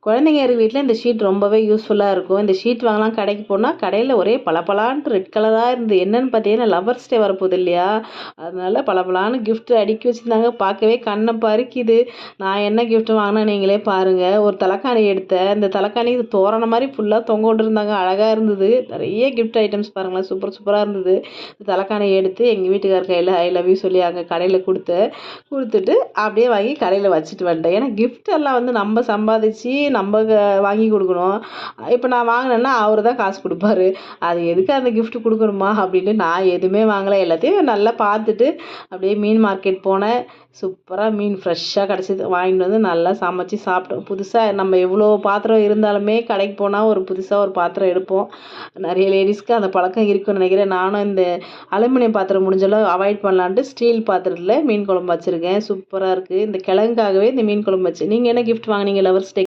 குழந்தைங்க இருக்கிற வீட்டில் இந்த ஷீட் ரொம்பவே யூஸ்ஃபுல்லாக இருக்கும். இந்த ஷீட் வாங்கலாம் கடைக்கு போனால் கடையில் ஒரே பளபளான்ட்டு ரெட் கலராக இருந்து என்னென்னு பார்த்தீங்கன்னா லவர்ஸ் டே வரப்போகுது இல்லையா, அதனால பளபளான்னு கிஃப்ட் அடுக்கி வச்சுருந்தாங்க. பார்க்கவே கண்ணை பறிக்குது. நான் என்ன கிஃப்ட் வாங்கினா நீங்களே பாருங்கள். ஒரு தலைக்காணி எடுத்தேன். இந்த தலைக்காணி தோரணை மாதிரி ஃபுல்லாக தொங்க விட்டுருந்தாங்க. அழகாக இருந்தது. நிறைய கிஃப்ட் ஐட்டம்ஸ் பாருங்களேன், சூப்பராக இருந்தது. தலைக்காணி எடுத்து எங்கள் வீட்டுக்கார கையில் ஐ லவ் யூ சொல்லி அங்கே கடையில் கொடுத்துட்டு அப்படியே வாங்கி கடையில் வச்சுட்டு வந்துட்டேன். ஏன்னா கிஃப்ட் எல்லாம் வந்து நம்ம சம்பாதிச்சு நம்ம வாங்கி கொடுக்கணும். இப்போ நான் வாங்கினேன்னா அவர் தான் காசு கொடுப்பாரு. அது எதுக்கு அந்த கிஃப்ட் கொடுக்கணுமா அப்படின்னு நான் எதுவுமே வாங்கலை. எல்லாத்தையும் நல்லா பார்த்துட்டு அப்படியே மீன் மார்க்கெட் போனேன். சூப்பராக மீன் ஃப்ரெஷ்ஷாக கிடச்சிது. வாங்கிட்டு வந்து நல்லா சமைச்சு சாப்பிட்டோம். புதுசாக நம்ம எவ்வளோ பாத்திரம் இருந்தாலுமே கடைக்கு போனால் ஒரு புதுசாக ஒரு பாத்திரம் எடுப்போம். நிறைய லேடிஸ்க்கு அந்த பழக்கம் இருக்குன்னு நினைக்கிறேன். நானும் இந்த அலுமினியம் பாத்திரம் முடிஞ்சளவு அவாய்ட் பண்ணலான்ட்டு ஸ்டீல் பாத்திரத்தில் மீன் குழம்பு வச்சுருக்கேன். சூப்பராக இருக்குது. இந்த கிழங்குக்காகவே இந்த மீன் குழம்பு வச்சு. நீங்கள் என்ன கிஃப்ட் வாங்கினீங்க லவர்ஸ் டே?